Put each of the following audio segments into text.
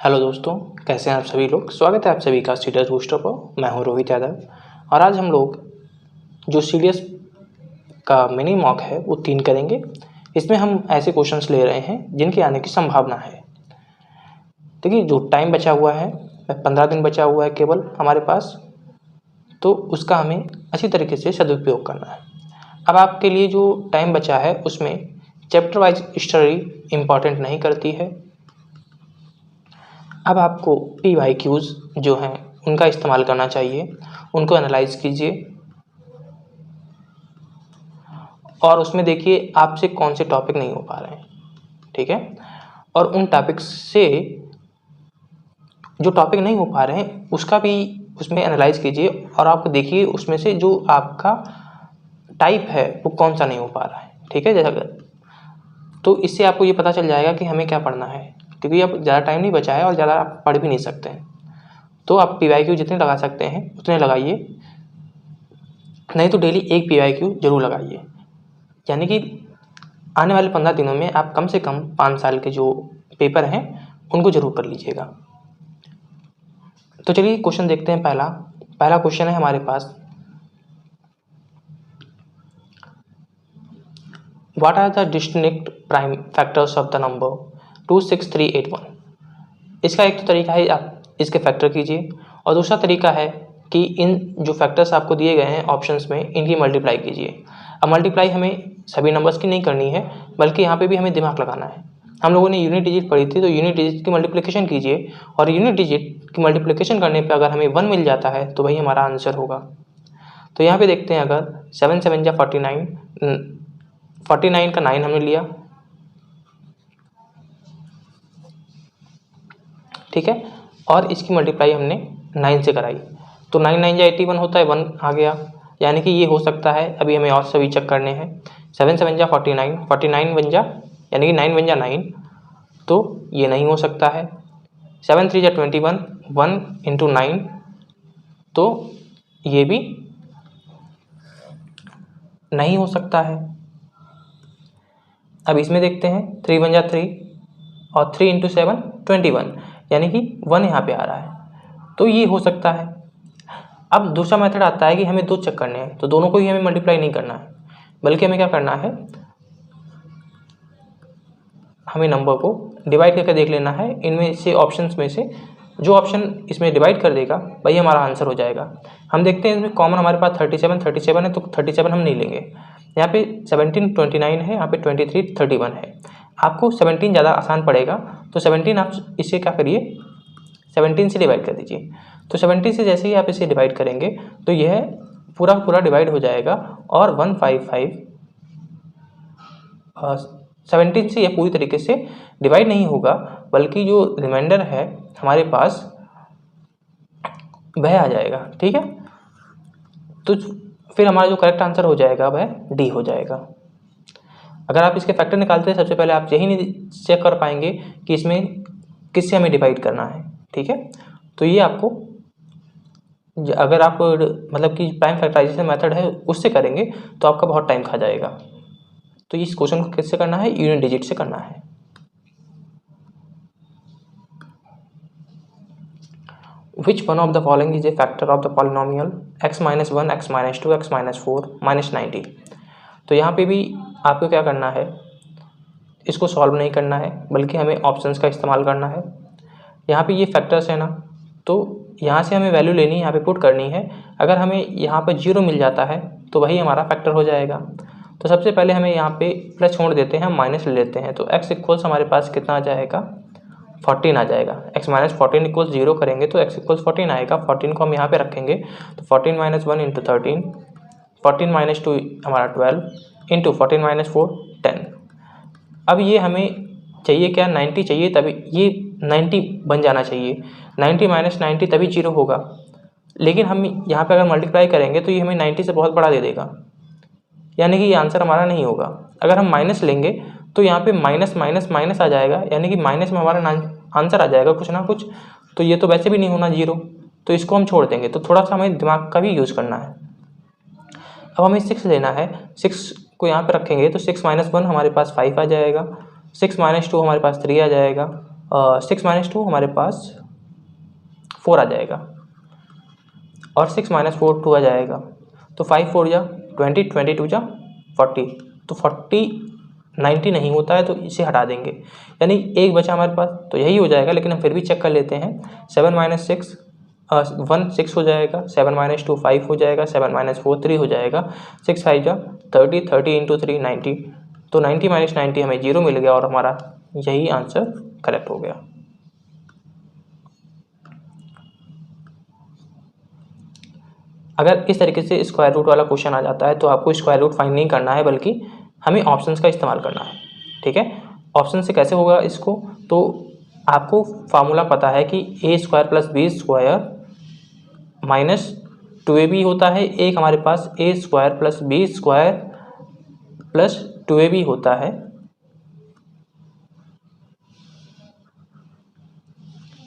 Hello दोस्तों, कैसे हैं आप सभी लोग। स्वागत है आप सभी का सीडीएस बूस्टर पर। मैं हूं रोहित यादव और आज हम लोग जो सीडीएस का मिनी मॉक है वो 3 करेंगे। इसमें हम ऐसे क्वेश्चंस ले रहे हैं जिनके आने की संभावना है। देखिए, जो टाइम बचा हुआ है 15 दिन बचा हुआ है केवल हमारे पास, तो उसका हमें अच्छी तरीके से सदुपयोग करना है। अब आपके लिए जो टाइम बचा है उसमें चैप्टर वाइज स्टडी इम्पॉर्टेंट नहीं करती है। अब आपको PYQs जो हैं उनका इस्तेमाल करना चाहिए, उनको एनालाइज कीजिए और उसमें देखिए आपसे कौन से टॉपिक नहीं हो पा रहे हैं, ठीक है। और उन टॉपिक्स से जो टॉपिक नहीं हो पा रहे हैं उसका भी उसमें एनालाइज कीजिए और आप देखिए उसमें से जो आपका टाइप है वो कौन सा नहीं हो पा रहा है, ठीक है। जैसा तो इससे आपको ये पता चल जाएगा कि हमें क्या पढ़ना है, क्योंकि अब ज़्यादा टाइम नहीं बचा है और ज़्यादा आप पढ़ भी नहीं सकते हैं। तो आप PYQ जितने लगा सकते हैं उतने लगाइए, नहीं तो डेली एक PYQ जरूर लगाइए। यानी कि आने वाले 15 दिनों में आप कम से कम 5 साल के जो पेपर हैं उनको जरूर कर लीजिएगा। तो चलिए क्वेश्चन देखते हैं। पहला क्वेश्चन है हमारे पास, what are the distinct prime factors of the number 26381। इसका एक तो तरीका है आप इसके फैक्टर कीजिए और दूसरा तरीका है कि इन जो फैक्टर्स आपको दिए गए हैं ऑप्शंस में इनकी मल्टीप्लाई कीजिए। अब मल्टीप्लाई हमें सभी नंबर्स की नहीं करनी है, बल्कि यहाँ पे भी हमें दिमाग लगाना है। हम लोगों ने यूनिट डिजिट पढ़ी थी, तो यूनिट डिजिट की मल्टीप्लिकेशन कीजिए और यूनिट डिजिट की मल्टीप्लिकेशन करने पर अगर हमें 1 मिल जाता है तो वही हमारा आंसर होगा। तो यहाँ पे देखते हैं, अगर 7 7 जा 49, 49 का 9 हमने लिया, ठीक है, और इसकी मल्टीप्लाई हमने 9 से कराई, तो 9 9 जा 81 होता है, 1 आ गया। यानी कि ये हो सकता है। अभी हमें और सभी चेक करने हैं। 7 7 जा 49, 49 बन जा, यानी कि 9 बन जा 9, तो ये नहीं हो सकता है। 7 3 जा 21, 1 इंटू 9, तो ये भी नहीं हो सकता है। अब इसमें देखते हैं, 3 1 जा 3 और 3 इंटू 7 21, यानी कि 1 यहाँ पे आ रहा है, तो ये हो सकता है। अब दूसरा मेथड आता है कि हमें 2 चेक करने हैं, तो दोनों को ही हमें मल्टीप्लाई नहीं करना है, बल्कि हमें क्या करना है, हमें नंबर को डिवाइड करके देख लेना है। इनमें से ऑप्शंस में से जो ऑप्शन इसमें डिवाइड कर देगा वही हमारा आंसर हो जाएगा। हम देखते हैं, इसमें कॉमन हमारे पास 37 है, तो 37 हम नहीं लेंगे। यहाँ पे 17 29 है, यहाँ पे 23 31 है। आपको 17 ज़्यादा आसान पड़ेगा, तो 17 आप इसे क्या करिए, 17 से डिवाइड कर दीजिए। तो 17 से जैसे ही आप इसे डिवाइड करेंगे तो यह पूरा डिवाइड हो जाएगा और 155 17 से यह पूरी तरीके से डिवाइड नहीं होगा, बल्कि जो रिमाइंडर है हमारे पास वह आ जाएगा, ठीक है। तो फिर हमारा जो करेक्ट आंसर हो जाएगा वह डी हो जाएगा। अगर आप इसके फैक्टर निकालते हैं, सबसे पहले आप यही नहीं चेक कर पाएंगे कि इसमें किससे हमें डिवाइड करना है, ठीक है। तो ये आपको, अगर आप मतलब कि प्राइम फैक्टराइजेशन मेथड है उससे करेंगे तो आपका बहुत टाइम खा जाएगा। तो इस क्वेश्चन को किससे करना है, यूनिट डिजिट से करना है। Which one of the following is a factor of the polynomial x minus 1, x minus 2, x minus 4, minus 90। तो यहाँ पे भी आपको क्या करना है, इसको सॉल्व नहीं करना है, बल्कि हमें ऑप्शंस का इस्तेमाल करना है। यहाँ पे ये फैक्टर्स है ना, तो यहाँ से हमें वैल्यू लेनी है, यहाँ पे पुट करनी है। अगर हमें यहाँ पर 0 मिल जाता है तो वही हमारा फैक्टर हो जाएगा। तो सबसे पहले हमें यहाँ पे प्लस छोड़ देते हैं, हम माइनस ले लेते हैं, तो x इक्वल्स हमारे पास कितना आ जाएगा, 14 आ जाएगा। x माइनस 14 इक्वल्स 0 करेंगे तो x इक्वल्स 14 आएगा। 14 को हम यहाँ पे रखेंगे, तो 14 माइनस 1 इंटू 13, 14 माइनस 2 हमारा 12 इंटू 14 माइनस 4 10। अब ये हमें चाहिए क्या, 90 चाहिए, तभी ये 90 बन जाना चाहिए। 90 माइनस 90 तभी 0 होगा, लेकिन हम यहाँ पे अगर मल्टीप्लाई करेंगे तो ये हमें 90 से बहुत बड़ा दे देगा, यानी कि ये आंसर हमारा नहीं होगा। अगर हम माइनस लेंगे तो यहाँ पे माइनस माइनस माइनस आ जाएगा, यानी कि माइनस में हमारा आंसर आ जाएगा कुछ ना कुछ, तो ये तो वैसे भी नहीं होना 0, तो इसको हम छोड़ देंगे। तो थोड़ा सा हमें दिमाग का भी यूज़ करना है। अब हमें 6 लेना है, 6 को यहाँ पे रखेंगे तो 6 माइनस 1 हमारे पास 5 आ जाएगा, 6 माइनस 2 हमारे पास 3 आ जाएगा 6 माइनस 2 हमारे पास 4 आ जाएगा और 6 माइनस 4 2 आ जाएगा। तो 5 4 जा 20, 22 जा 40। तो 40 90 नहीं होता है तो इसे हटा देंगे, यानी एक बचा हमारे पास, तो यही हो जाएगा। लेकिन हम फिर भी चेक कर लेते हैं। 7 माइनस 6 1 6 हो जाएगा, 7 माइनस 2 5 हो जाएगा, 7 माइनस 4 3 हो जाएगा, 6 5 जा 30, 30 इंटू 3 90। तो 90 माइनस 90 हमें 0 मिल गया और हमारा यही आंसर करेक्ट हो गया। अगर इस तरीके से स्क्वायर रूट वाला क्वेश्चन आ जाता है तो आपको स्क्वायर रूट फाइंड नहीं करना है, बल्कि हमें ऑप्शंस का इस्तेमाल करना है। ठीक है, ऑप्शन से कैसे होगा इसको, तो आपको फार्मूला पता है कि a square plus b square minus 2ab होता है। एक हमारे पास a square plus b square plus 2ab होता है।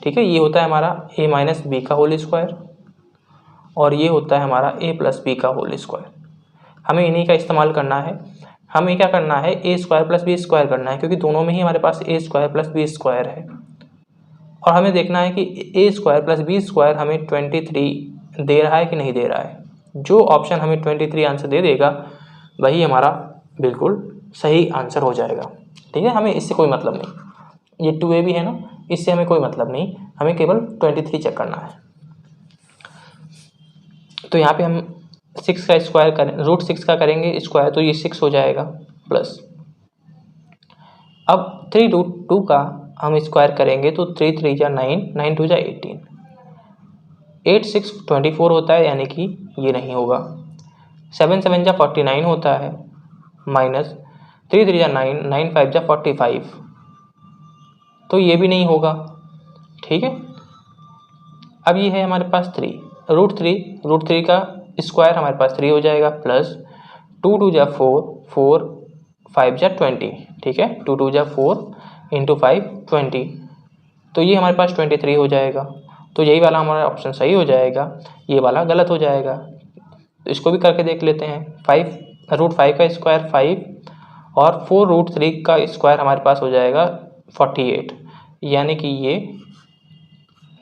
ठीक है, ये होता है हमारा a माइनस बी का होल स्क्वायर और ये होता है हमारा a प्लस बी का होल स्क्वायर। हमें इन्हीं का इस्तेमाल करना है। हमें क्या करना है, ए स्क्वायर प्लस बी स्क्वायर करना है, क्योंकि दोनों में ही हमारे पास a square plus b square है। और हमें देखना है कि a square plus b square हमें 23 दे रहा है कि नहीं दे रहा है। जो ऑप्शन हमें 23 आंसर दे देगा वही हमारा बिल्कुल सही आंसर हो जाएगा। ठीक है, हमें इससे कोई मतलब नहीं, ये 2ab है ना, इससे हमें कोई मतलब नहीं, हमें केवल 23 चेक करना है। तो यहाँ पे हम 6 का स्क्वायर करें, रूट 6 का करेंगे स्क्वायर, तो ये 6 हो जाएगा प्लस। अब 3 रूट 2 का हम स्क्वायर करेंगे तो 3 3 जा 9, 9 2 जा 18, 8 6 24 होता है, यानी कि ये नहीं होगा। 7 7 जा 49 होता है, माइनस 3 3 जा 9, 9 5 जा 45, तो ये भी नहीं होगा। ठीक है, अब ये है हमारे पास 3 रूट 3 का स्क्वायर हमारे पास 3 हो जाएगा प्लस 2 2 जा 4, 4 5 जा 20। ठीक है, 2 2 जा 4 इंटू 5 20, तो ये हमारे पास 23 हो जाएगा। तो यही वाला हमारा ऑप्शन सही हो जाएगा, ये वाला गलत हो जाएगा। तो इसको भी करके देख लेते हैं। 5 रूट 5 का स्क्वायर 5 और 4 रूट 3 का स्क्वायर हमारे पास हो जाएगा 48, यानी कि ये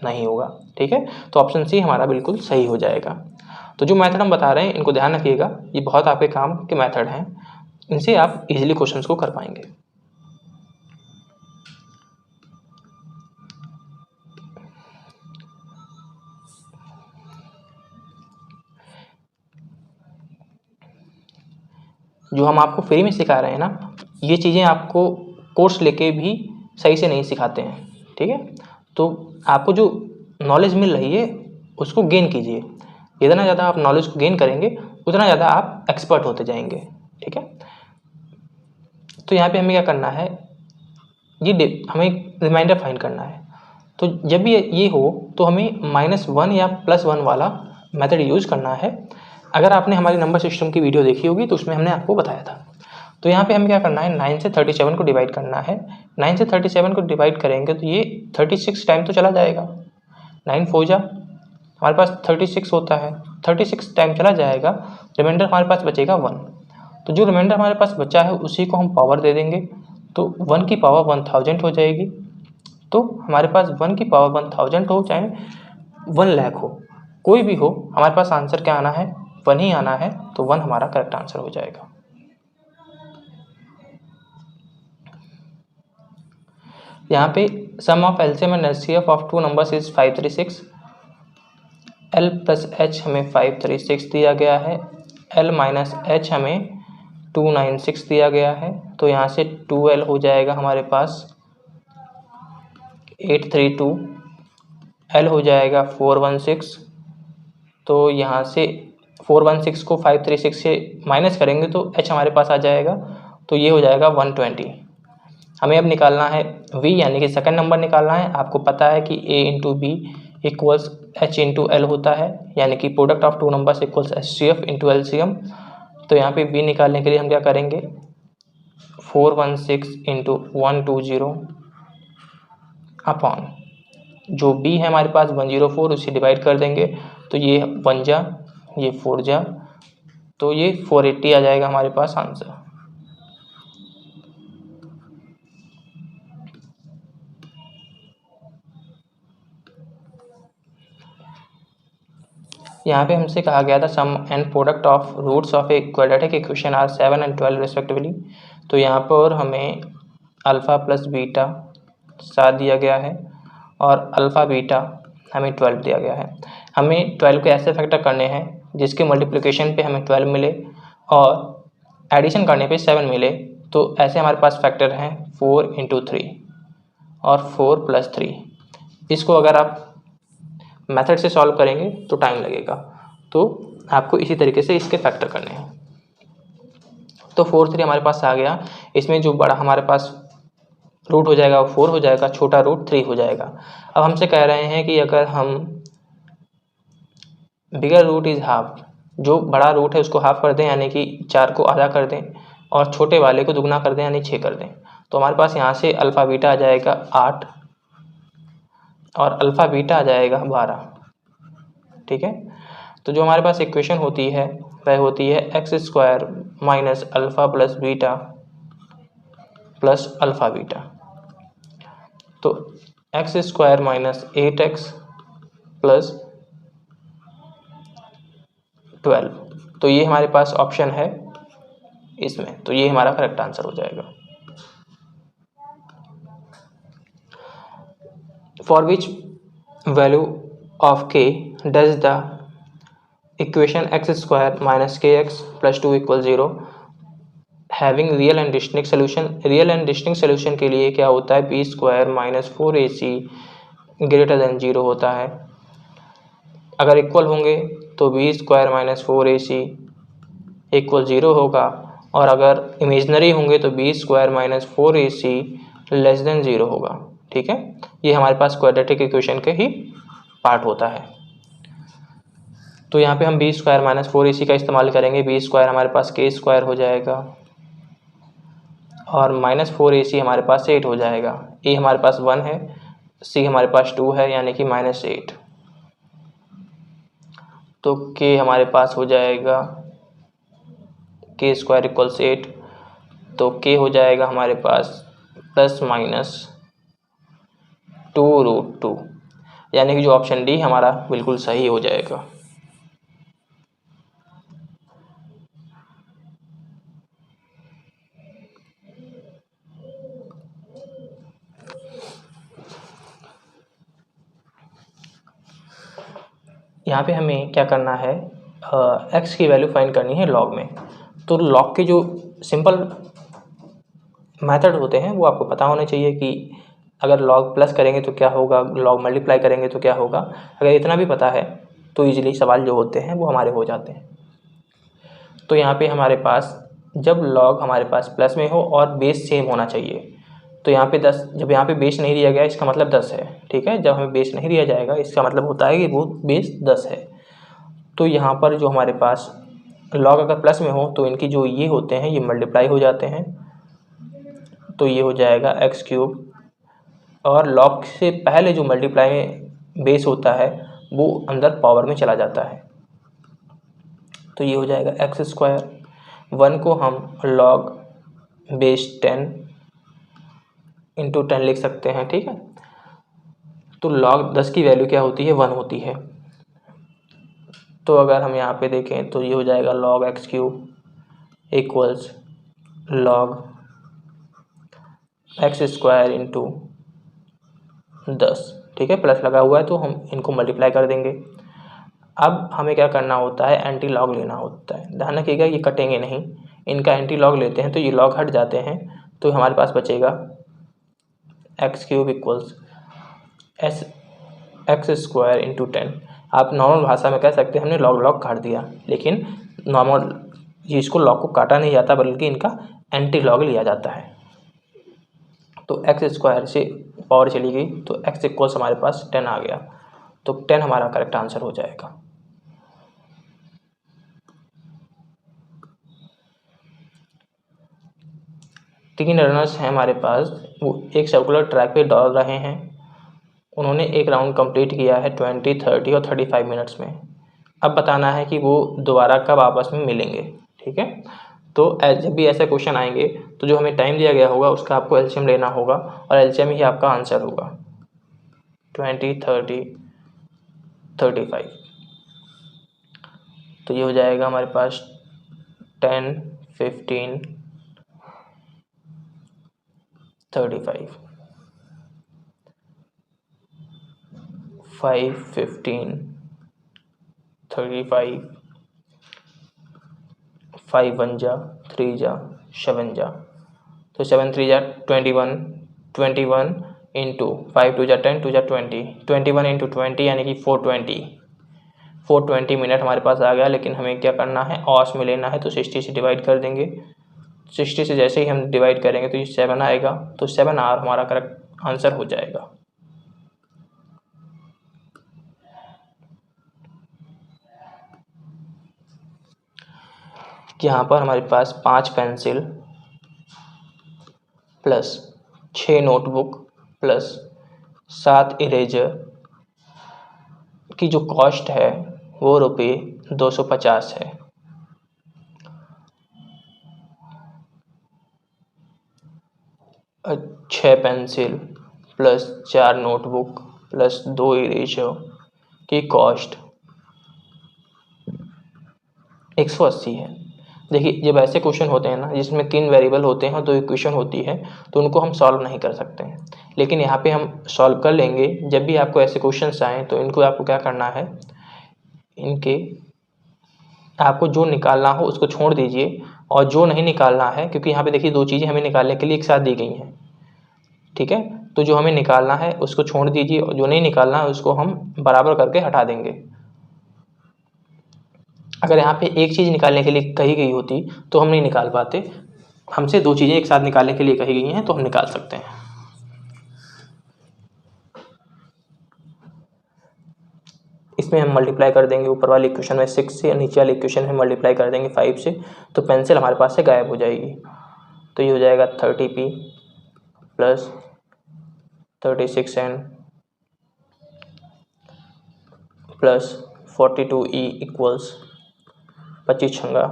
नहीं होगा। ठीक है, तो ऑप्शन सी हमारा बिल्कुल सही हो जाएगा। तो जो मेथड हम बता रहे हैं इनको ध्यान रखिएगा, ये बहुत आपके काम के मेथड हैं, इनसे आप इजीली क्वेश्चंस को कर पाएंगे। जो हम आपको फ्री में सिखा रहे हैं ना, ये चीज़ें आपको कोर्स लेके भी सही से नहीं सिखाते हैं। ठीक है, तो आपको जो नॉलेज मिल रही है उसको गेन कीजिए। जितना ज़्यादा आप नॉलेज को गेन करेंगे उतना ज़्यादा आप एक्सपर्ट होते जाएंगे। ठीक है, तो यहाँ पे हमें क्या करना है, ये हमें रिमाइंडर फाइंड करना है। तो जब भी ये हो तो हमें -1 या +1 वाला मेथड यूज़ करना है। अगर आपने हमारी नंबर सिस्टम की वीडियो देखी होगी तो उसमें हमने आपको बताया था। तो यहाँ पे हमें क्या करना है, 9 से 37 को डिवाइड करना है। 9 से 37 को डिवाइड करेंगे तो ये 36 टाइम तो चला जाएगा। 9 4 जा हमारे पास 36 होता है, 36 टाइम चला जाएगा, रिमाइंडर हमारे पास बचेगा 1। तो जो रिमाइंडर हमारे पास बचा है उसी को हम पावर दे देंगे, तो 1 की पावर 1000 हो जाएगी। तो हमारे पास 1 की पावर 1000 हो चाहे 1 लाख हो, कोई भी हो, हमारे पास आंसर क्या आना है, 1 ही आना है। तो 1 हमारा करेक्ट आंसर हो जाएगा। यहाँ पे sum of LCM and HCF of 2 numbers is 536। L plus H हमें 536 दिया गया है, एल माइनस एच हमें 296 दिया गया है। तो यहाँ से 2L हो जाएगा हमारे पास 832, L हो जाएगा 416। तो यहाँ से 416 को 536 से माइनस करेंगे तो H हमारे पास आ जाएगा, तो ये हो जाएगा 120। हमें अब निकालना है V, यानी कि सेकंड नंबर निकालना है। आपको पता है कि A into B equals H into L होता है, यानी कि product of 2 numbers equals HCF into LCM। तो यहाँ पे V निकालने के लिए हम क्या करेंगे, 416 इंटू 120 अपॉन जो B है हमारे पास 104, उसे डिवाइड कर देंगे। तो ये 1 जा, ये 4 जा, तो ये 480 आ जाएगा हमारे पास आंसर। यहाँ पे हमसे कहा गया था sum and product of roots of a quadratic equation are 7 and 12 respectively. तो यहाँ पर हमें अल्फ़ा प्लस बीटा 7 दिया गया है और अल्फ़ा बीटा हमें 12 दिया गया है। हमें 12 के ऐसे फैक्टर करने हैं जिसके मल्टीप्लिकेशन पे हमें 12 मिले और एडिशन करने पे 7 मिले। तो ऐसे हमारे पास फैक्टर हैं 4 × 3 और 4 + 3। इसको अगर आप मेथड से सॉल्व करेंगे तो टाइम लगेगा, तो आपको इसी तरीके से इसके फैक्टर करने हैं। तो 4 3 हमारे पास आ गया। इसमें जो बड़ा हमारे पास रूट हो जाएगा वो 4 हो जाएगा, छोटा रूट 3 हो जाएगा। अब हमसे कह रहे हैं कि अगर हम बिगर रूट इज़ हाफ, जो बड़ा रूट है उसको हाफ कर दें यानी कि 4 को आधा कर दें और छोटे वाले को दुगना कर दें यानी 6 कर दें, तो हमारे पास यहाँ से अल्फ़ा बीटा आ जाएगा 8 और अल्फ़ा बीटा आ जाएगा 12। ठीक है, तो जो हमारे पास इक्वेशन होती है वह होती है x² - alpha + beta + alpha beta. तो x² - 8x + 12, तो ये हमारे पास ऑप्शन है इसमें, तो ये हमारा करेक्ट आंसर हो जाएगा। For which value of k does the equation x² - kx + 2 = 0 having real and distinct solution. Real and distinct solution के लिए क्या होता है, b² - 4ac > 0 होता है। अगर इक्वल होंगे तो b² - 4ac = 0 होगा और अगर इमेजनरी होंगे तो b² - 4ac < 0 होगा। ठीक है, ये हमारे पास क्वाड्रेटिक इक्वेशन के ही पार्ट होता है। तो यहाँ पे हम b² - 4ac का इस्तेमाल करेंगे। b² हमारे पास k² हो जाएगा और -4ac हमारे पास 8 हो जाएगा। a हमारे पास 1 है, c हमारे पास 2 है यानी कि -8। तो k हमारे पास हो जाएगा k² = 8, तो k हो जाएगा हमारे पास ±2√2, यानी कि जो ऑप्शन डी हमारा बिल्कुल सही हो जाएगा। यहाँ पे हमें क्या करना है, x की वैल्यू फाइंड करनी है लॉग में। तो लॉग के जो सिंपल मेथड होते हैं वो आपको पता होने चाहिए कि अगर लॉग प्लस करेंगे तो क्या होगा, लॉग मल्टीप्लाई करेंगे तो क्या होगा। अगर इतना भी पता है तो इजीली सवाल जो होते हैं वो हमारे हो जाते हैं। तो यहाँ पे हमारे पास जब लॉग हमारे पास प्लस में हो और बेस सेम होना चाहिए, तो यहाँ पे 10, जब यहाँ पे बेस नहीं दिया गया इसका मतलब 10 है। ठीक है, जब हमें बेस नहीं दिया जाएगा इसका मतलब होता है कि वो बेस 10 है। तो यहाँ पर जो हमारे पास लॉग अगर प्लस में हो तो इनकी जो ये होते हैं ये मल्टीप्लाई हो जाते हैं, तो ये हो जाएगा x³ और लॉग से पहले जो मल्टीप्लाई में बेस होता है वो अंदर पावर में चला जाता है, तो ये हो जाएगा x²। 1 को हम log बेस 10 × 10 लिख सकते हैं। ठीक है, तो log 10 की वैल्यू क्या होती है, 1 होती है। तो अगर हम यहाँ पे देखें तो ये हो जाएगा log x³ = log x² × 10। ठीक है, प्लस लगा हुआ है तो हम इनको मल्टीप्लाई कर देंगे। अब हमें क्या करना होता है, एंटी लॉग लेना होता है। ध्यान रखिएगा ये कटेंगे नहीं, इनका एंटी लॉग लेते हैं तो ये लॉग हट जाते हैं, तो हमारे पास बचेगा x³ = x² × 10। आप नॉर्मल भाषा में कह सकते हैं हमने लॉग काट दिया, लेकिन नॉर्मल इसको लॉग को काटा नहीं जाता बल्कि इनका एंटी लॉग लिया जाता है। तो x² से पावर चली गई तो x = हमारे पास 10 आ गया, तो 10 हमारा करेक्ट आंसर हो जाएगा। तीन रनर्स हैं हमारे पास, वो एक सर्कुलर ट्रैक पे दौड़ रहे हैं। उन्होंने एक राउंड कंप्लीट किया है 20, 30 और 35 मिनट्स में। अब बताना है कि वो दोबारा कब आपस में मिलेंगे। ठीक है, तो जब भी ऐसे क्वेश्चन आएंगे तो जो हमें टाइम दिया गया होगा उसका आपको एलसीएम लेना होगा और एलसीएम ही आपका आंसर होगा। 20, 30, 35। तो ये हो जाएगा हमारे पास 10, 15, 35, 5, 15, 35, 5 1 जा 3 जा 7 जा, तो 7 3 जा 21, 21 इंटू 5 2 जा 10, 2 जा 20, 21 इंटू 20 यानी कि 420 मिनट हमारे पास आ गया। लेकिन हमें क्या करना है, ऑस में लेना है, तो 60 से डिवाइड कर देंगे। 60 से जैसे ही हम डिवाइड करेंगे तो ये 7 आएगा, तो 7 आवर हमारा करेक्ट आंसर हो जाएगा। यहाँ पर हमारे पास 5 pencil plus 6 notebook plus 7 eraser की जो कॉस्ट है वो ₹250 है। और 6 pencil plus 4 notebook plus 2 eraser की कॉस्ट 180 है। देखिए जब ऐसे क्वेश्चन होते हैं ना जिसमें 3 वेरिएबल होते हैं और 2 इक्वेशन होती है तो उनको हम सॉल्व नहीं कर सकते हैं, लेकिन यहाँ पे हम सॉल्व कर लेंगे। जब भी आपको ऐसे क्वेश्चंस आएँ तो इनको आपको क्या करना है, इनके आपको जो निकालना हो उसको छोड़ दीजिए और जो नहीं निकालना है, क्योंकि यहाँ पे देखिए 2 चीज़ें हमें निकालने के लिए एक साथ दी गई हैं, ठीक है। तो जो हमें निकालना है उसको छोड़ दीजिए और जो नहीं निकालना है उसको हम बराबर करके हटा देंगे। अगर यहाँ पे एक चीज़ निकालने के लिए कही गई होती तो हम नहीं निकाल पाते, हमसे 2 चीज़ें एक साथ निकालने के लिए कही गई हैं तो हम निकाल सकते हैं। इसमें हम मल्टीप्लाई कर देंगे ऊपर वाली इक्वेशन में 6 से, नीचे वाली इक्वेशन में मल्टीप्लाई कर देंगे 5 से, तो पेंसिल हमारे पास से गायब हो जाएगी। तो ये हो जाएगा 30p plus 36n plus 42e equals 25 छंगा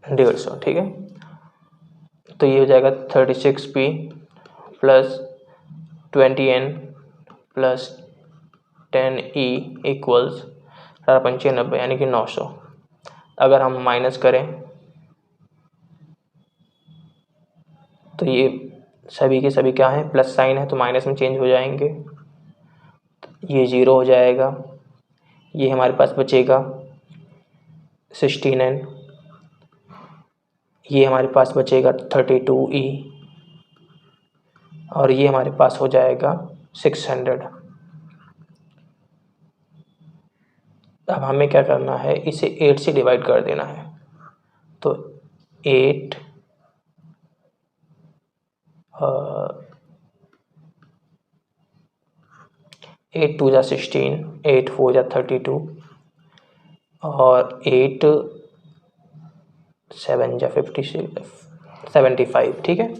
150, ठीक है। तो ये हो जाएगा 36p plus 20n plus 10e equals 1895 यानी कि 900। अगर हम माइनस करें तो ये सभी के सभी क्या है, प्लस साइन है तो माइनस में चेंज हो जाएंगे, ये 0 हो जाएगा। ये हमारे पास बचेगा 16n, ये हमारे पास बचेगा 32e और ये हमारे पास हो जाएगा 600। अब हमें क्या करना है, इसे 8 से डिवाइड कर देना है। तो 8 2 जा 16, 8 4 जा 32 और 8 7 जा 75, ठीक है।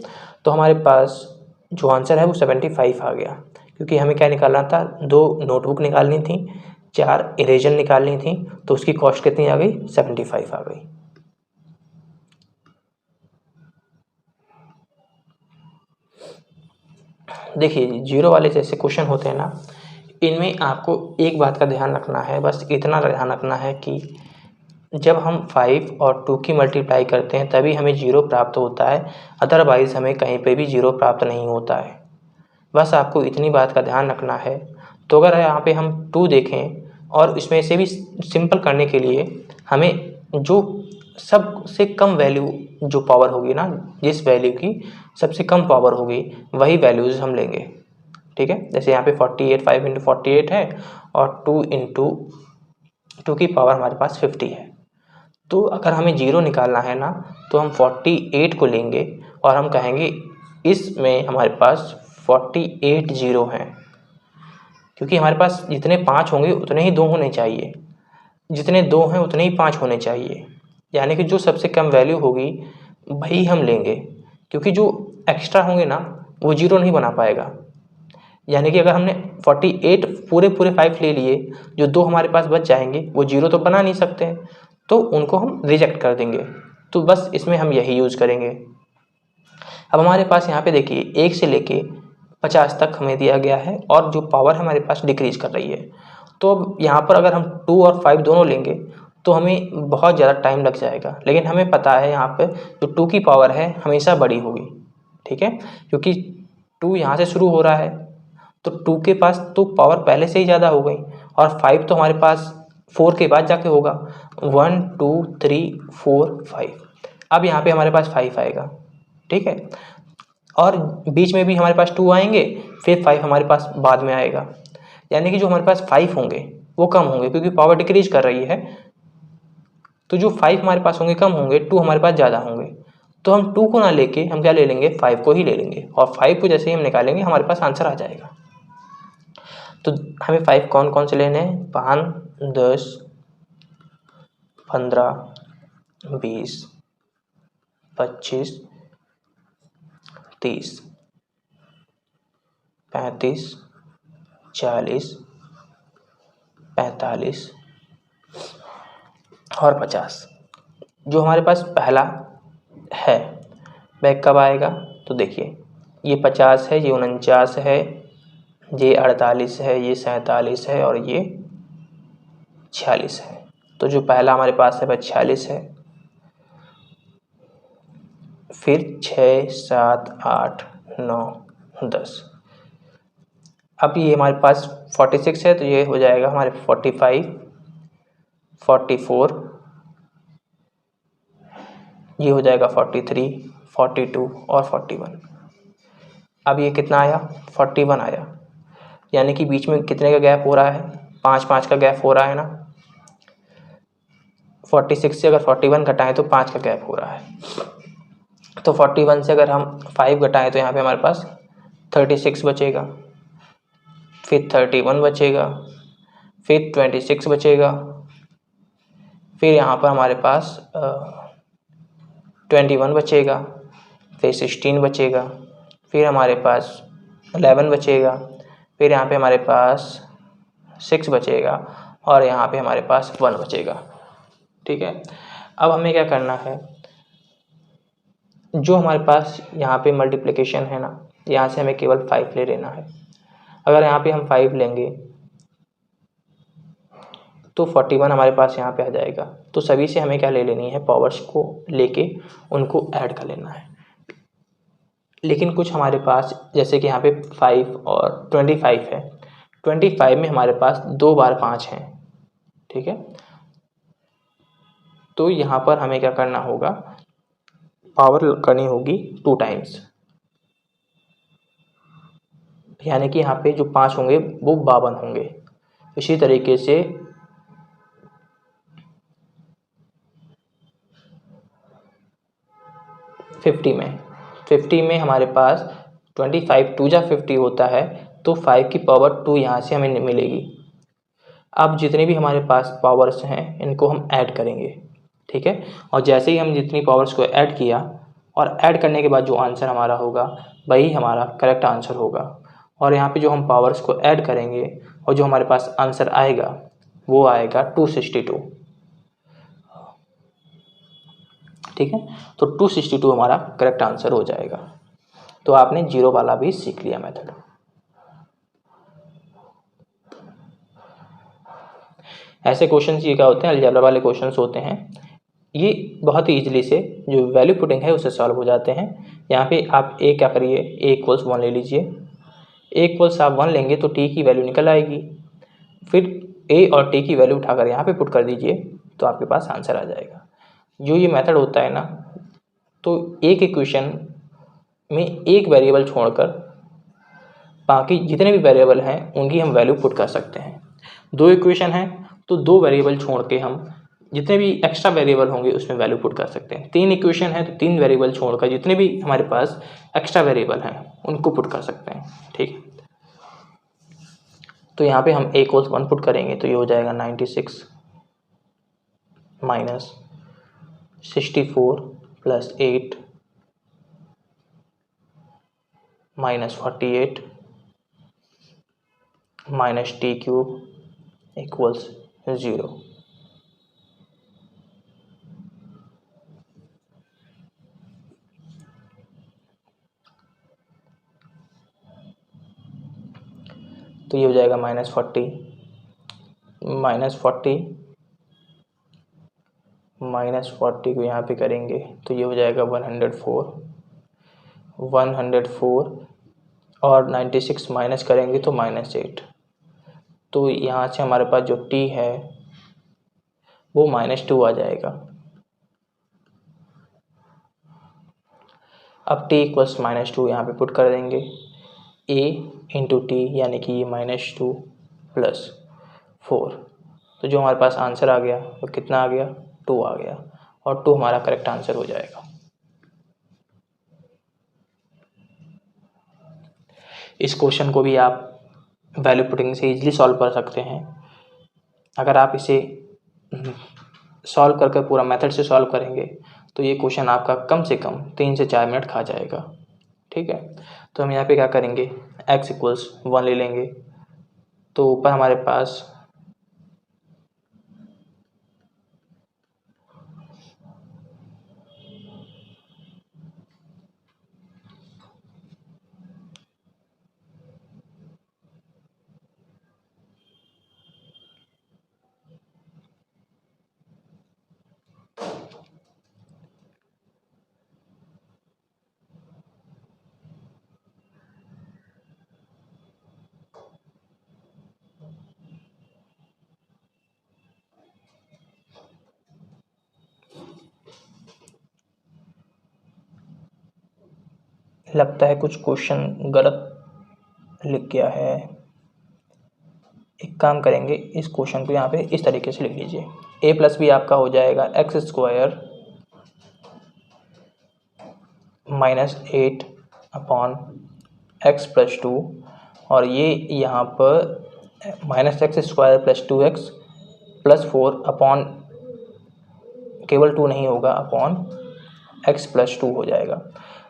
तो हमारे पास जो आंसर है वो 75 आ गया, क्योंकि हमें क्या निकालना था, 2 नोटबुक निकालनी थी, 4 इरेजर निकालनी थी, तो उसकी कॉस्ट कितनी आ गई, 75 आ गई। देखिए 0 वाले जैसे क्वेश्चन होते हैं ना, इनमें आपको एक बात का ध्यान रखना है, बस इतना ध्यान रखना है कि जब हम 5 और 2 की मल्टीप्लाई करते हैं तभी हमें 0 प्राप्त होता है, अदरवाइज़ हमें कहीं पे भी 0 प्राप्त नहीं होता है। बस आपको इतनी बात का ध्यान रखना है। तो अगर यहाँ पे हम 2 देखें और इसमें से भी सिंपल करने के लिए हमें जो सबसे कम वैल्यू जो पावर होगी ना, जिस वैल्यू की सबसे कम पावर होगी वही वैल्यूज़ हम लेंगे, ठीक है। जैसे यहाँ पे 48, 5 इंटू 48 है और 2 इंटू 2 की पावर हमारे पास 50 है। तो अगर हमें 0 निकालना है ना तो हम 48 को लेंगे और हम कहेंगे इसमें हमारे पास 48 0 हैं, क्योंकि हमारे पास जितने 5 होंगे उतने ही 2 होने चाहिए, जितने 2 हैं उतने ही 5 होने चाहिए, यानी कि जो सबसे कम वैल्यू होगी वही हम लेंगे, क्योंकि जो एक्स्ट्रा होंगे ना वो 0 नहीं बना पाएगा। यानी कि अगर हमने 48 पूरे 5 ले लिए, जो 2 हमारे पास बच जाएंगे वो 0 तो बना नहीं सकते हैं, तो उनको हम रिजेक्ट कर देंगे। तो बस इसमें हम यही यूज़ करेंगे। अब हमारे पास यहाँ पे देखिए 1 से लेके 50 तक हमें दिया गया है और जो पावर है हमारे पास डिक्रीज कर रही है। तो अब यहाँ पर अगर हम 2 और 5 दोनों लेंगे तो हमें बहुत ज़्यादा टाइम लग जाएगा, लेकिन हमें पता है यहाँ पे जो 2 की पावर है हमेशा बड़ी होगी, ठीक है, क्योंकि 2 यहाँ से शुरू हो रहा है तो 2 के पास तो पावर पहले से ही ज़्यादा हो गई और 5 तो हमारे पास 4 के बाद जाके होगा। 1 2 3 4 5, अब यहाँ पे हमारे पास 5 आएगा, ठीक है, और बीच में भी हमारे पास 2 आएंगे, फिर 5 हमारे पास बाद में आएगा, यानी कि जो हमारे पास 5 होंगे वो कम होंगे क्योंकि पावर डिक्रीज कर रही है। तो जो 5 हमारे पास होंगे कम होंगे, 2 हमारे पास ज़्यादा होंगे। तो हम 2 को ना लेके हम क्या ले लेंगे, 5 को ही ले लेंगे और 5 को जैसे ही हम निकालेंगे हमारे पास आंसर आ जाएगा। तो हमें 5 कौन कौन से लेने हैं, 5 10 15 20 25 30 35 40 45 और 50। जो हमारे पास पहला है वह कब आएगा, तो देखिए ये 50 है, ये 49 है, ये 48 है, ये 47 है और ये 46 है। तो जो पहला हमारे पास है वह 46 है, फिर 6 7 8 9 10। अब ये हमारे पास 46 है तो ये हो जाएगा हमारे 45 44, ये हो जाएगा 43 42 और 41। अब ये कितना आया, 41 आया, यानी कि बीच में कितने का गैप हो रहा है, 5 5 का गैप हो रहा है ना। 46 से अगर 41 घटाएं तो 5 का गैप हो रहा है। तो 41 से अगर हम 5 घटाएं तो यहाँ पे हमारे पास 36 बचेगा, फिर 31 बचेगा, फिर 26 बचेगा, फिर यहाँ पर हमारे पास 21 बचेगा, फिर 16 बचेगा, फिर हमारे पास 11 बचेगा, फिर यहाँ पे हमारे पास 6 बचेगा और यहाँ पे हमारे पास 1 बचेगा, ठीक है। अब हमें क्या करना है, जो हमारे पास यहाँ पे मल्टीप्लिकेशन है ना, यहाँ से हमें केवल 5 ले लेना है। अगर यहाँ पे हम 5 लेंगे तो 41 हमारे पास यहाँ पे आ जाएगा। तो सभी से हमें क्या ले लेनी है, पावर्स को लेके उनको ऐड कर लेना है। लेकिन कुछ हमारे पास जैसे कि यहाँ पे 5 और 25 है, 25 में हमारे पास 2 बार 5 हैं, ठीक है। तो यहाँ पर हमें क्या करना होगा, पावर करनी होगी 2 टाइम्स, यानी कि यहाँ पे जो 5 होंगे वो 52 होंगे। इसी तरीके से 50 में हमारे पास 25 2 जा 50 होता है, तो 5 की पावर 2 यहाँ से हमें मिलेगी। अब जितने भी हमारे पास पावर्स हैं इनको हम ऐड करेंगे, ठीक है। और जैसे ही हम जितनी पावर्स को ऐड किया और ऐड करने के बाद जो आंसर हमारा होगा वही हमारा करेक्ट आंसर होगा। और यहाँ पे जो हम पावर्स को ऐड करेंगे और जो हमारे पास आंसर आएगा वो आएगा 262, ठीक है। तो 262 हमारा करेक्ट आंसर हो जाएगा। तो आपने जीरो वाला भी सीख लिया मेथड। ऐसे क्वेश्चंस ये क्या होते हैं, अलजेब्रा वाले क्वेश्चंस होते हैं, ये बहुत ही ईजिली से जो वैल्यू पुटिंग है उससे सॉल्व हो जाते हैं। यहाँ पे आप ए क्या करिए, ए इक्वल्स 1 ले लीजिए। ए इक्वल्स आप 1 लेंगे तो टी की वैल्यू निकल आएगी, फिर ए और टी की वैल्यू उठाकर यहाँ पे पुट कर दीजिए तो आपके पास आंसर आ जाएगा। जो ये मेथड होता है ना, तो एक इक्वेशन में एक वेरिएबल छोड़कर बाकी जितने भी वेरिएबल हैं उनकी हम वैल्यू पुट कर सकते हैं। 2 इक्वेशन है तो 2 वेरिएबल छोड़ के हम जितने भी एक्स्ट्रा वेरिएबल होंगे उसमें वैल्यू पुट कर सकते हैं। 3 इक्वेशन है तो 3 वेरिएबल छोड़कर जितने भी हमारे पास एक्स्ट्रा वेरिएबल हैं उनको पुट कर सकते हैं, ठीक है। तो यहाँ पे हम a इक्वल्स 1 पुट करेंगे तो ये हो जाएगा 96 minus 64 plus 8 minus 48 minus T cube equals 0। तो ये हो जाएगा -40 -40 को यहाँ पे करेंगे तो ये हो जाएगा 104 और 96 माइनस करेंगे तो -8। तो यहाँ से हमारे पास जो t है वो -2 आ जाएगा। अब t इक्वल्स -2 यहाँ पे पुट कर देंगे, a इंटू टी यानी कि ये -2 + 4। तो जो हमारे पास आंसर आ गया वो कितना आ गया, 2 आ गया, और 2 हमारा करेक्ट आंसर हो जाएगा। इस क्वेश्चन को भी आप वैल्यू पुटिंग से इजीली सॉल्व कर सकते हैं। अगर आप इसे सॉल्व करके पूरा मेथड से सॉल्व करेंगे तो ये क्वेश्चन आपका कम से कम 3 से 4 मिनट खा जाएगा। ठीक है, तो हम यहाँ पे क्या करेंगे, x इक्वल्स 1 ले लेंगे। तो ऊपर हमारे पास लगता है कुछ क्वेश्चन गलत लिख गया है। एक काम करेंगे, इस क्वेश्चन को यहाँ पे इस तरीके से लिख लीजिए, a + b आपका हो जाएगा x² -8 अपॉन x + 2, और ये यहाँ पर -x² + 2x + 4 अपॉन, केवल 2 नहीं होगा, अपॉन x + 2 हो जाएगा।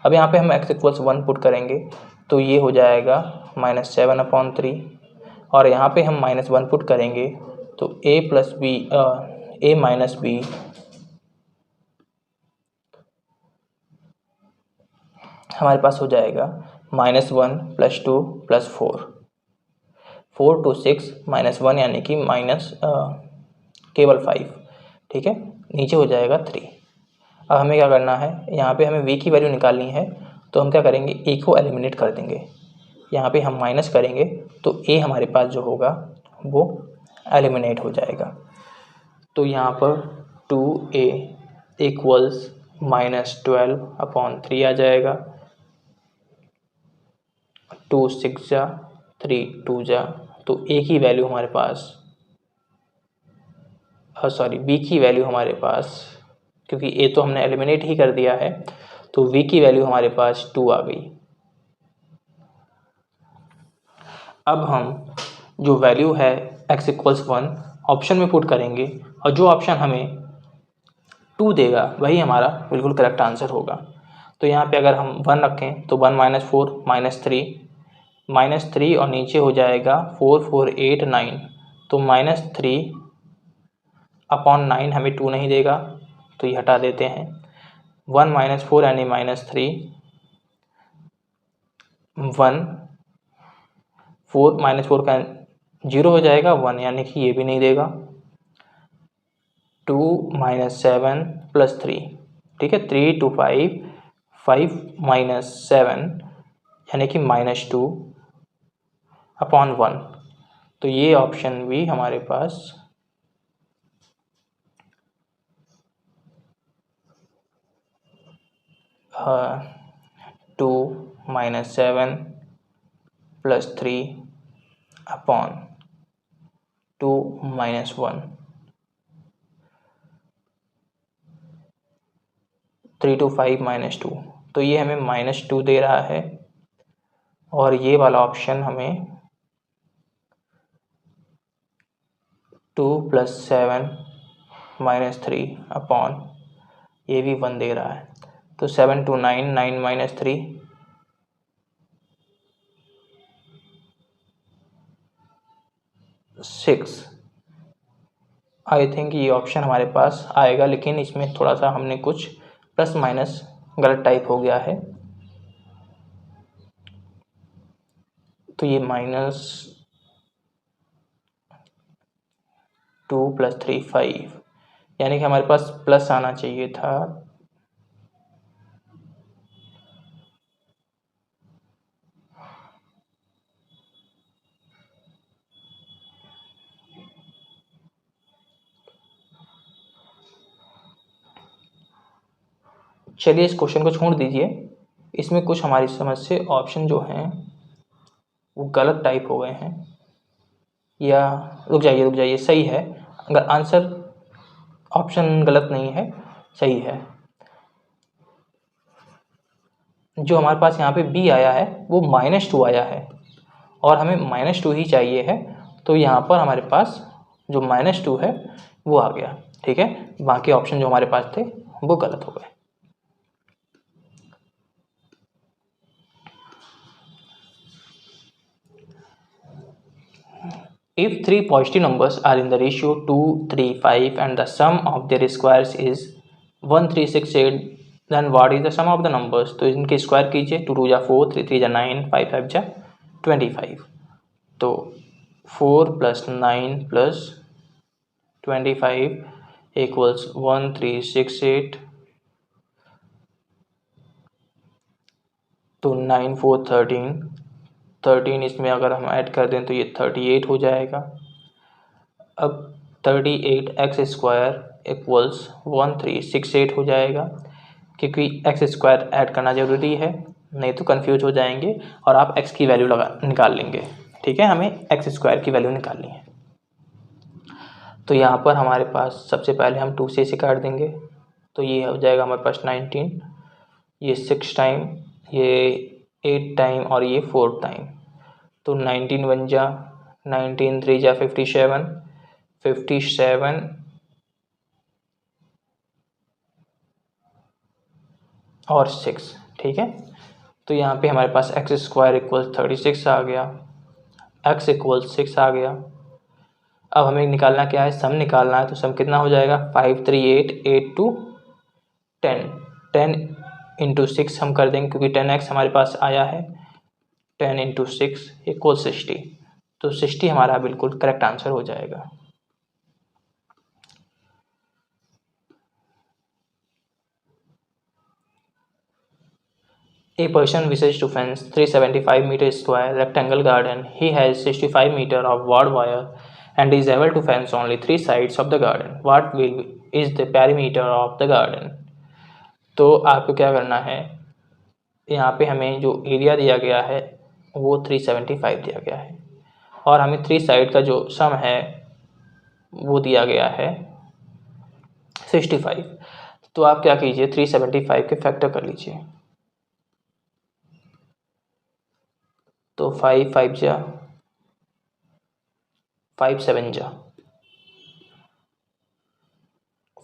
अब यहाँ पे हम x इक्वल्स 1 पुट करेंगे तो ये हो जाएगा -7/3, और यहाँ पे हम -1 पुट करेंगे तो a - b हमारे पास हो जाएगा -1 + 2 + 4 to 6 -1 यानी कि केवल 5। ठीक है, नीचे हो जाएगा 3। अब हमें क्या करना है, यहाँ पे हमें v की वैल्यू निकालनी है, तो हम क्या करेंगे, a को एलिमिनेट कर देंगे। यहाँ पे हम माइनस करेंगे तो a हमारे पास जो होगा वो एलिमिनेट हो जाएगा। तो यहाँ पर 2a इक्वल्स -12/3 आ जाएगा। 2 6 जा 3 2 जा, तो a की वैल्यू हमारे पास, b की वैल्यू हमारे पास, क्योंकि a तो हमने एलिमिनेट ही कर दिया है, तो v की वैल्यू हमारे पास 2 आ गई। अब हम जो वैल्यू है x इक्वल्स 1 ऑप्शन में पुट करेंगे, और जो ऑप्शन हमें 2 देगा वही हमारा बिल्कुल करेक्ट आंसर होगा। तो यहाँ पे अगर हम 1 रखें तो 1 - 4 -3 और नीचे हो जाएगा 4 4 8 9, तो -3/9 हमें 2 नहीं देगा, तो ये हटा देते हैं। 1 - 4 यानी -3, 1 4 -4 का 0 हो जाएगा, 1 यानी कि ये भी नहीं देगा। 2 - 7 + 3, ठीक है, 3 2 5, 5 - 7 यानी कि -2/1, तो ये ऑप्शन भी हमारे पास हाँ 2 - 7 + 3/2 - 1, 3 2 5 -2, तो ये हमें -2 दे रहा है, और ये वाला ऑप्शन हमें 2 + 7 - 3/, ये भी 1 दे रहा है। तो 7 2 9 9 - 3, 6। आई थिंक ये ऑप्शन हमारे पास आएगा, लेकिन इसमें थोड़ा सा हमने कुछ प्लस माइनस गलत टाइप हो गया है, तो ये 2 + 3 5, यानी कि हमारे पास प्लस आना चाहिए था। चलिए इस क्वेश्चन को छोड़ दीजिए, इसमें कुछ हमारी समझ से ऑप्शन जो हैं वो गलत टाइप हो गए हैं, या रुक जाइए सही है। अगर आंसर ऑप्शन गलत नहीं है, सही है। जो हमारे पास यहाँ पे बी आया है वो -2 आया है और हमें -2 ही चाहिए है, तो यहाँ पर हमारे पास जो -2 है वो आ गया। ठीक है, बाकी ऑप्शन जो हमारे पास थे वो गलत हो गए। If three positive numbers are in the ratio 2, 3, 5 and the sum of their squares is 1, 3, 6, 8, then what is the sum of the numbers? तो इनके स्क्वायर कीजिए, 2 2 जा 4, 3 3 जा 9, 5 5 जा 25। तो 4 + 9 + 25 = 1, 3, 6, 8, तो 9 4 13 इसमें अगर हम ऐड कर दें तो ये 38 हो जाएगा। अब 38x² = 1368 हो जाएगा, क्योंकि x² ऐड करना ज़रूरी है, नहीं तो कंफ्यूज हो जाएंगे और आप x की वैल्यू निकाल लेंगे। ठीक है, हमें x² की वैल्यू निकालनी है। तो यहाँ पर हमारे पास सबसे पहले हम 2 से इसे काट देंगे, तो ये हो जाएगा हमारे पास 19, ये 6 टाइम, ये 8 टाइम और ये 4 टाइम। तो 19 1 जा 19, 3 जा 57 और 6। ठीक है, तो यहाँ पे हमारे पास x² = 36 आ गया, x = 6 आ गया। अब हमें निकालना क्या है, सम निकालना है। तो सम कितना हो जाएगा, 5 3 8 8 2 10 10 × 6 हम कर देंगे, क्योंकि 10x हमारे पास आया है। 10 × 6 = 60, तो 60 हमारा बिल्कुल करेक्ट आंसर हो जाएगा। A person wishes to fence 375 meter square rectangle garden. He has 65 meter of barbed wire and is able to fence only 3 sides of the garden. What is the perimeter of the garden? तो आपको क्या करना है, यहाँ पे हमें जो area दिया गया है वो 375 दिया गया है और हमें 3 साइड का जो सम है वो दिया गया है 65। तो आप क्या कीजिए, 375 के फैक्टर कर लीजिए। तो 5 5 जा 5 7 जा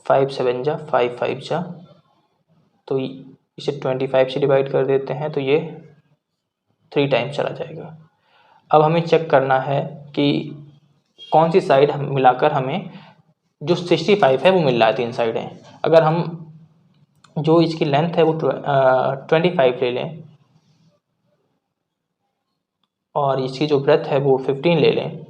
5 7 जा 5 5 जा, तो इसे 25 से डिवाइड कर देते हैं, तो ये 3 टाइम्स चला जाएगा। अब हमें चेक करना है कि कौन सी साइड हम मिलाकर हमें जो 65 है वो मिल रहा है, 3 साइडें। अगर हम जो इसकी लेंथ है वो 25 ले लें और इसकी जो ब्रेथ है वो 15 ले लें,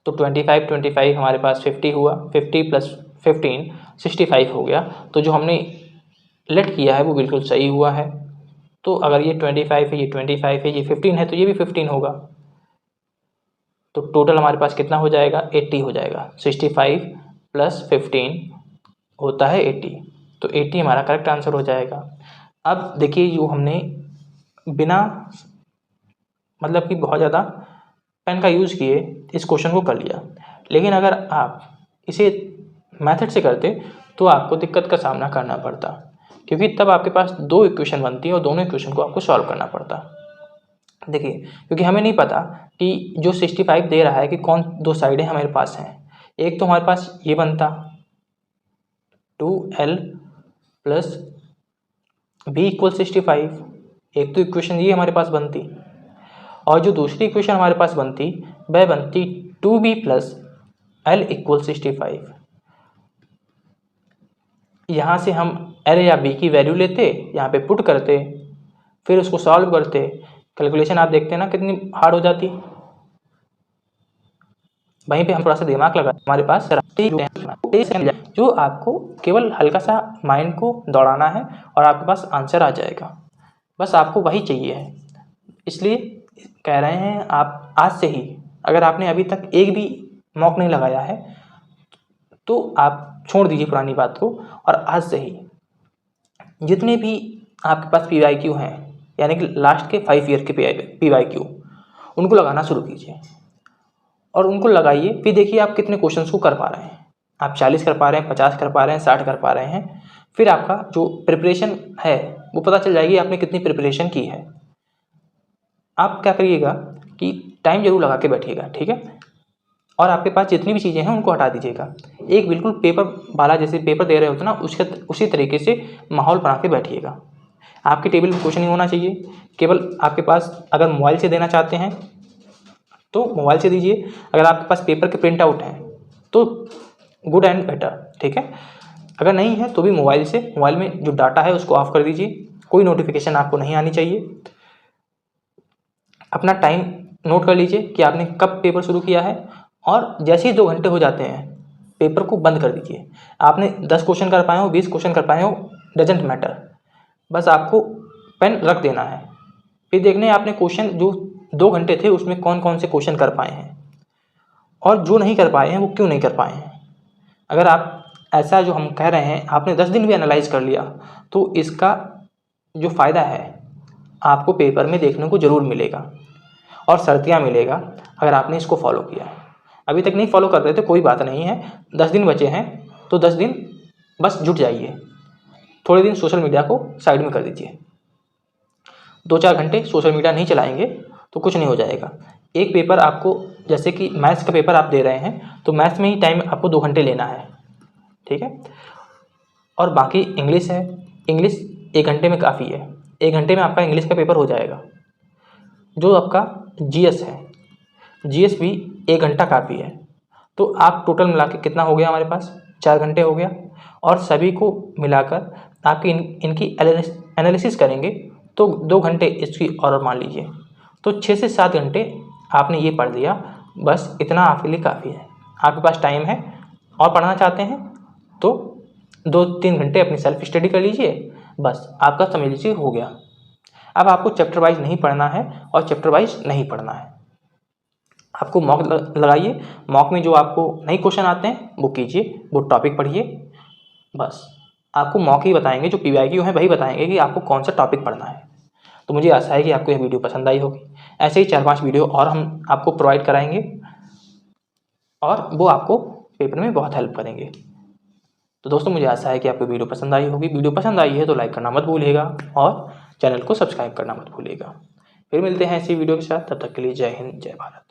तो 25 25 हमारे पास 50 हुआ, 50 + 15 65 हो गया। तो जो हमने लेट किया है वो बिल्कुल सही हुआ है। तो अगर ये 25 है, ये 25 है, ये 15 है, तो ये भी 15 होगा। तो टोटल हमारे पास कितना हो जाएगा, 80 हो जाएगा। 65 + 15 होता है 80, तो 80 हमारा करेक्ट आंसर हो जाएगा। अब देखिए, जो हमने बिना मतलब कि बहुत ज़्यादा पेन का यूज़ किए इस क्वेश्चन को कर लिया, लेकिन अगर आप इसे मेथड से करते तो आपको दिक्कत का सामना करना पड़ता, क्योंकि तब आपके पास 2 इक्वेशन बनती है और दोनों इक्वेशन को आपको सॉल्व करना पड़ता। देखिए, क्योंकि हमें नहीं पता कि जो 65 दे रहा है कि कौन 2 साइडें हमारे पास हैं। एक तो हमारे पास ये बनता 2l + b = 65, एक तो इक्वेशन ये हमारे पास बनती, और जो दूसरी इक्वेशन हमारे पास बनती वह बनती 2b + l = 65। यहाँ से हम l या b की वैल्यू लेते, यहाँ पे पुट करते, फिर उसको सॉल्व करते। कैलकुलेशन आप देखते हैं ना कितनी हार्ड हो जाती। वहीं पे हम थोड़ा सा दिमाग लगा, हमारे पास जो आपको केवल हल्का सा माइंड को दौड़ाना है और आपके पास आंसर आ जाएगा। बस आपको वही चाहिए है। इसलिए कह रहे हैं आप आज से ही, अगर आपने अभी तक एक भी मॉक नहीं लगाया है तो आप छोड़ दीजिए पुरानी बात को और आज से ही जितने भी आपके पास PYQ हैं, यानी कि लास्ट के 5 ईयर के PYQ, उनको लगाना शुरू कीजिए और उनको लगाइए। फिर देखिए आप कितने क्वेश्चंस को कर पा रहे हैं। आप 40 कर पा रहे हैं, 50 कर पा रहे हैं, 60 कर पा रहे हैं। फिर आपका जो प्रिपरेशन है वो पता चल जाएगी आपने कितनी प्रिपरेशन की है। आप क्या करिएगा कि टाइम जरूर लगा के बैठिएगा, ठीक है। और आपके पास जितनी भी चीज़ें हैं उनको हटा दीजिएगा। एक बिल्कुल पेपर वाला, जैसे पेपर दे रहे होते ना, उसी तरीके से माहौल बना के बैठिएगा। आपके टेबल में कुछ नहीं होना चाहिए, केवल आपके पास अगर मोबाइल से देना चाहते हैं तो मोबाइल से दीजिए। अगर आपके पास पेपर के प्रिंट आउट हैं तो गुड एंड बेटर, ठीक है। अगर नहीं है तो भी मोबाइल में जो डाटा है उसको ऑफ कर दीजिए। कोई नोटिफिकेशन आपको नहीं आनी चाहिए। अपना टाइम नोट कर लीजिए कि आपने कब पेपर शुरू किया है और जैसे ही 2 घंटे हो जाते हैं पेपर को बंद कर दीजिए। आपने 10 क्वेश्चन कर पाए हो, 20 क्वेश्चन कर पाए हो, डजेंट मैटर, बस आपको पेन रख देना है। फिर देखना है आपने क्वेश्चन जो 2 घंटे थे उसमें कौन कौन से क्वेश्चन कर पाए हैं और जो नहीं कर पाए हैं वो क्यों नहीं कर पाए हैं। अगर आप ऐसा जो हम कह रहे हैं आपने 10 दिन भी एनालाइज कर लिया तो इसका जो फ़ायदा है आपको पेपर में देखने को ज़रूर मिलेगा और सर्दियाँ मिलेगा अगर आपने इसको फॉलो किया। अभी तक नहीं फॉलो कर रहे थे कोई बात नहीं है, 10 दिन बचे हैं तो 10 दिन बस जुट जाइए। थोड़े दिन सोशल मीडिया को साइड में कर दीजिए। 2-4 घंटे सोशल मीडिया नहीं चलाएंगे तो कुछ नहीं हो जाएगा। एक पेपर आपको, जैसे कि मैथ्स का पेपर आप दे रहे हैं तो मैथ्स में ही टाइम आपको 2 घंटे लेना है, ठीक है। और बाकी इंग्लिश है, इंग्लिश 1 घंटे में काफ़ी है। 1 घंटे में आपका इंग्लिश का पेपर हो जाएगा। जो आपका GS है, GS भी 1 घंटा काफ़ी है। तो आप टोटल मिला के कितना हो गया हमारे पास, 4 घंटे हो गया। और सभी को मिलाकर आपकी इनकी एनालिसिस करेंगे तो 2 घंटे इसकी और मान लीजिए तो 6 से 7 घंटे आपने ये पढ़ लिया। बस इतना आपके लिए काफ़ी है। आपके पास टाइम है और पढ़ना चाहते हैं तो 2-3 घंटे अपनी सेल्फ स्टडी कर लीजिए, बस आपका समझ लीजिए हो गया। अब आपको चैप्टर वाइज नहीं पढ़ना है और चैप्टर वाइज नहीं पढ़ना है। आपको मॉक लगाइए, मॉक में जो आपको नए क्वेश्चन आते हैं वो कीजिए, वो टॉपिक पढ़िए। बस आपको मॉक ही बताएंगे, जो PYQ हैं वही बताएंगे कि आपको कौन सा टॉपिक पढ़ना है। तो मुझे आशा है कि आपको यह वीडियो पसंद आई होगी। ऐसे ही 4-5 वीडियो और हम आपको प्रोवाइड कराएंगे और वो आपको पेपर में बहुत हेल्प करेंगे। तो दोस्तों मुझे आशा है कि आपको वीडियो पसंद आई होगी। वीडियो पसंद आई है तो लाइक करना मत भूलिएगा और चैनल को सब्सक्राइब करना मत भूलिएगा। फिर मिलते हैं ऐसी वीडियो के साथ, तब तक के लिए जय हिंद, जय भारत।